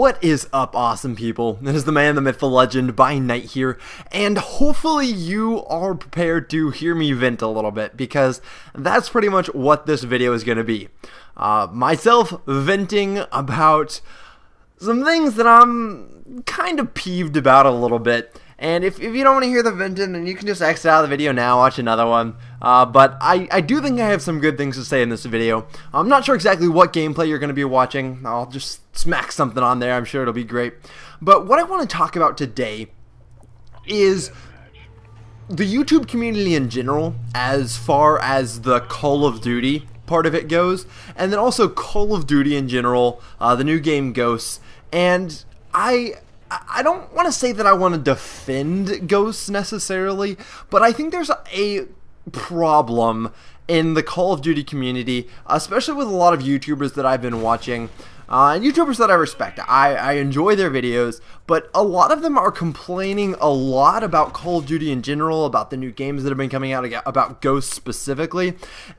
What is up, awesome people? It is the man, the myth, the legend, by Night here, and hopefully you are prepared to hear me vent a little bit, because that's pretty much what this video is going to be. Myself venting about some things that I'm kind of peeved about a little bit. And if you don't want to hear the venting, then you can just exit out of the video now, watch another one. But I do think I have some good things to say in this video. I'm not sure exactly what gameplay you're going to be watching. I'll just smack something on there. I'm sure it'll be great. But what I want to talk about today is the YouTube community in general, as far as the Call of Duty part of it goes. And then also Call of Duty in general, the new game Ghosts. And I don't want to say that I want to defend Ghosts necessarily, but I think there's a problem in the Call of Duty community, especially with a lot of YouTubers that I've been watching, and YouTubers that I respect. I enjoy their videos, but a lot of them are complaining a lot about Call of Duty in general, about the new games that have been coming out, about Ghosts specifically,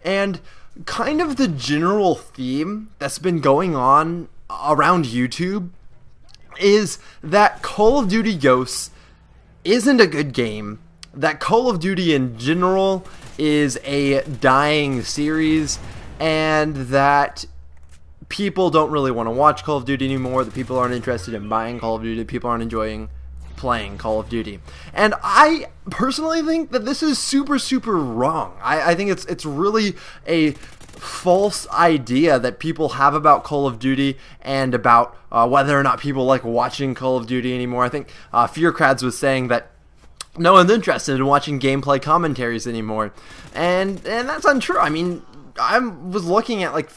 and kind of the general theme that's been going on around YouTube is that Call of Duty Ghosts isn't a good game, that Call of Duty in general is a dying series, and that people don't really want to watch Call of Duty anymore, that people aren't interested in buying Call of Duty, people aren't enjoying playing Call of Duty. And I personally think that this is super wrong. I think it's really a false idea that people have about Call of Duty and about whether or not people like watching Call of Duty anymore. I think Fearcrads was saying that no one's interested in watching gameplay commentaries anymore, and that's untrue. I mean, I was looking at like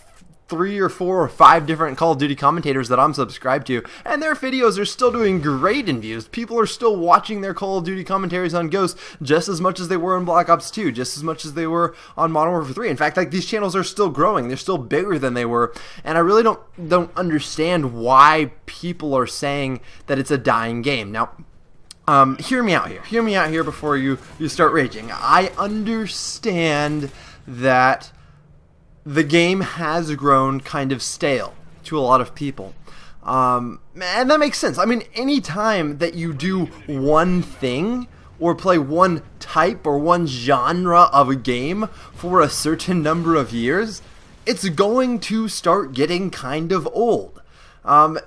3 or 4 or 5 different Call of Duty commentators that I'm subscribed to, and their videos are still doing great in views. People are still watching their Call of Duty commentaries on Ghosts just as much as they were in Black Ops 2, just as much as they were on Modern Warfare 3. In fact, like, these channels are still growing. They're still bigger than they were, and I really don't understand why people are saying that it's a dying game. Now, hear me out here. Hear me out here before you start raging. I understand that the game has grown kind of stale to a lot of people. And that makes sense. I mean, anytime that you do one thing or play one type or one genre of a game for a certain number of years, it's going to start getting kind of old.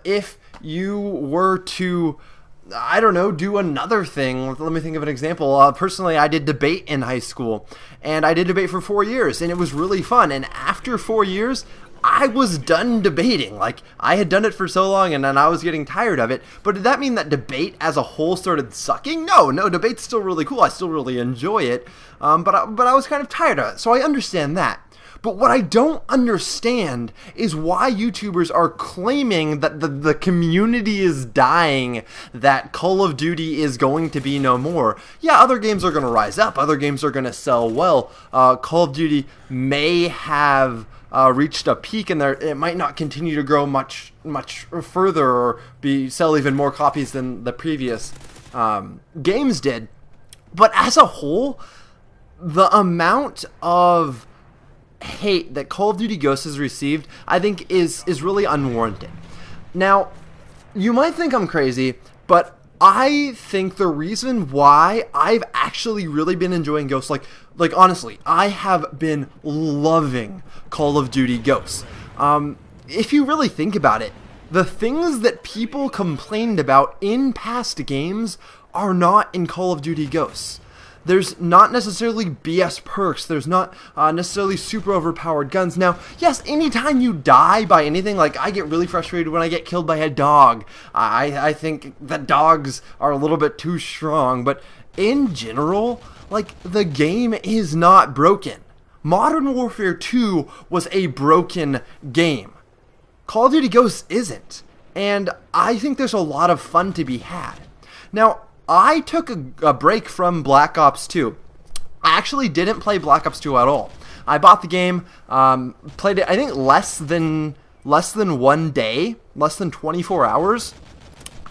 If you were to, I don't know, do another thing. Let me think of an example. Personally, I did debate in high school, and I did debate for 4 years, and it was really fun. And after 4 years, I was done debating. Like, I had done it for so long, and then I was getting tired of it. But did that mean that debate as a whole started sucking? No, debate's still really cool. I still really enjoy it, but I was kind of tired of it, so I understand that. But what I don't understand is why YouTubers are claiming that the community is dying, that Call of Duty is going to be no more. Yeah, other games are going to rise up, other games are going to sell well. Call of Duty may have reached a peak, and it might not continue to grow much further or sell even more copies than the previous games did. But as a whole, the amount of hate that Call of Duty Ghosts has received, I think is really unwarranted. Now, you might think I'm crazy, but I think the reason why I've actually really been enjoying Ghosts, like honestly, I have been loving Call of Duty Ghosts. If you really think about it, the things that people complained about in past games are not in Call of Duty Ghosts. There's not necessarily BS perks. There's not necessarily super overpowered guns. Now, yes, anytime you die by anything, like, I get really frustrated when I get killed by a dog. I think that dogs are a little bit too strong. But in general, like, the game is not broken. Modern Warfare 2 was a broken game. Call of Duty Ghosts isn't. And I think there's a lot of fun to be had. Now, I took a break from Black Ops 2. I actually didn't play Black Ops 2 at all. I bought the game, played it, I think less than 1 day, less than 24 hours,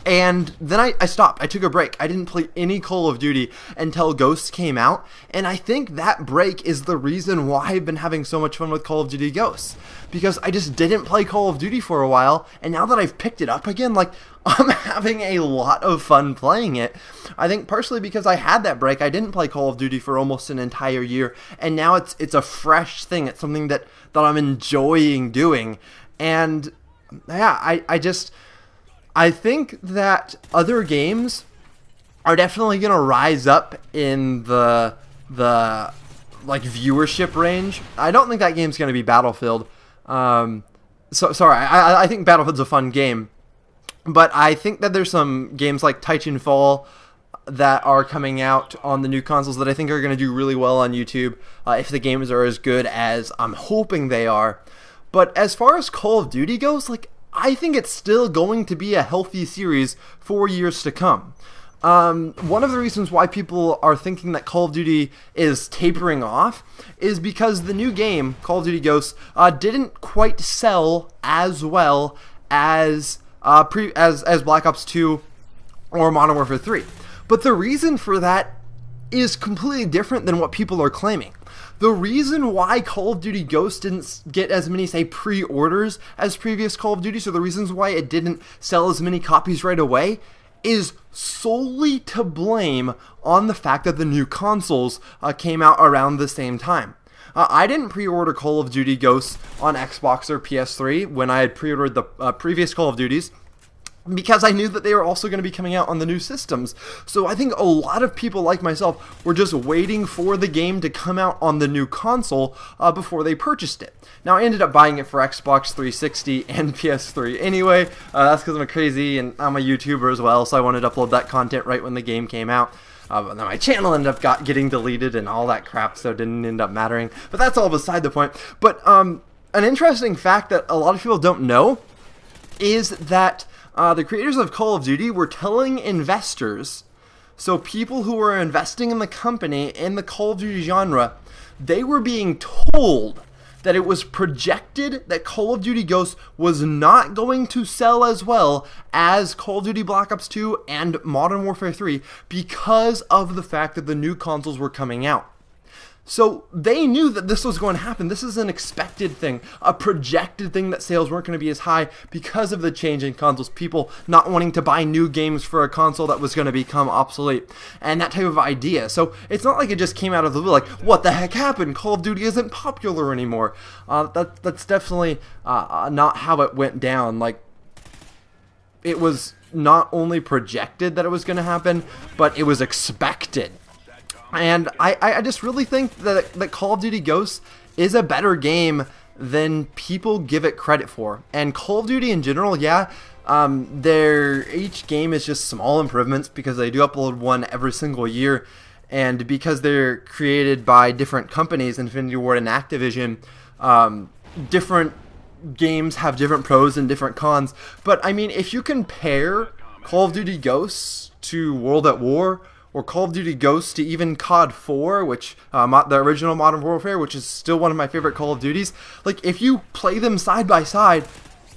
And then I stopped. I took a break. I didn't play any Call of Duty until Ghosts came out. And I think that break is the reason why I've been having so much fun with Call of Duty Ghosts. Because I just didn't play Call of Duty for a while. And now that I've picked it up again, like, I'm having a lot of fun playing it. I think partially because I had that break. I didn't play Call of Duty for almost an entire year. And now it's a fresh thing. It's something that I'm enjoying doing. And yeah, I think that other games are definitely going to rise up in the like viewership range. I don't think that game's going to be Battlefield. Sorry, I think Battlefield's a fun game, but I think that there's some games like Titanfall that are coming out on the new consoles that I think are going to do really well on YouTube if the games are as good as I'm hoping they are. But as far as Call of Duty goes, like, I think it's still going to be a healthy series for years to come. One of the reasons why people are thinking that Call of Duty is tapering off is because the new game, Call of Duty Ghosts, didn't quite sell as well as Black Ops 2 or Modern Warfare 3. But the reason for that is completely different than what people are claiming. The reason why Call of Duty Ghosts didn't get as many, say, pre-orders as previous Call of Duty, so the reasons why it didn't sell as many copies right away, is solely to blame on the fact that the new consoles came out around the same time. I didn't pre-order Call of Duty Ghosts on Xbox or PS3 when I had pre-ordered the previous Call of Duties, because I knew that they were also going to be coming out on the new systems. So I think a lot of people like myself were just waiting for the game to come out on the new console before they purchased it. Now, I ended up buying it for Xbox 360 and PS3 anyway. That's because I'm crazy and I'm a YouTuber as well, so I wanted to upload that content right when the game came out. But then my channel ended up getting deleted and all that crap, so it didn't end up mattering. But that's all beside the point. But an interesting fact that a lot of people don't know is that the creators of Call of Duty were telling investors, so people who were investing in the company in the Call of Duty genre, they were being told that it was projected that Call of Duty Ghosts was not going to sell as well as Call of Duty Black Ops 2 and Modern Warfare 3 because of the fact that the new consoles were coming out. So they knew that this was going to happen. This is an expected thing, a projected thing, that sales weren't going to be as high because of the change in consoles, people not wanting to buy new games for a console that was going to become obsolete, and that type of idea. So it's not like it just came out of the blue, like, what the heck happened? Call of Duty isn't popular anymore. That's definitely not how it went down. Like, it was not only projected that it was going to happen, but it was expected. And I just really think that Call of Duty Ghosts is a better game than people give it credit for. And Call of Duty in general, yeah, each game is just small improvements because they do upload one every single year. And because they're created by different companies, Infinity Ward and Activision, different games have different pros and different cons. But I mean, if you compare Call of Duty Ghosts to World at War, or Call of Duty Ghosts to even COD 4, which the original Modern Warfare, which is still one of my favorite Call of Duties, like, if you play them side by side,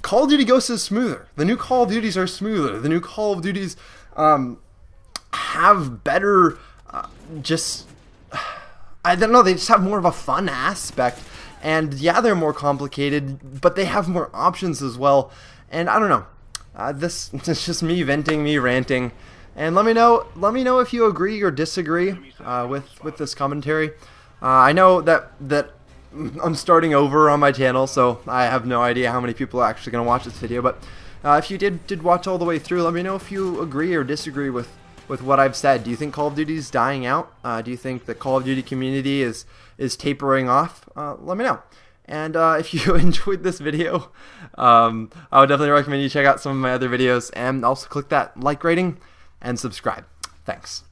Call of Duty Ghosts is smoother. The new Call of Duties are smoother. The new Call of Duties have better, I don't know, they just have more of a fun aspect. And yeah, they're more complicated, but they have more options as well. And I don't know, this is just me venting, me ranting. And let me know if you agree or disagree with this commentary. I know that I'm starting over on my channel, so I have no idea how many people are actually going to watch this video. But if you did watch all the way through, let me know if you agree or disagree with what I've said. Do you think Call of Duty is dying out? Do you think the Call of Duty community is tapering off? Let me know. And if you enjoyed this video, I would definitely recommend you check out some of my other videos, and also click that like rating and subscribe. Thanks.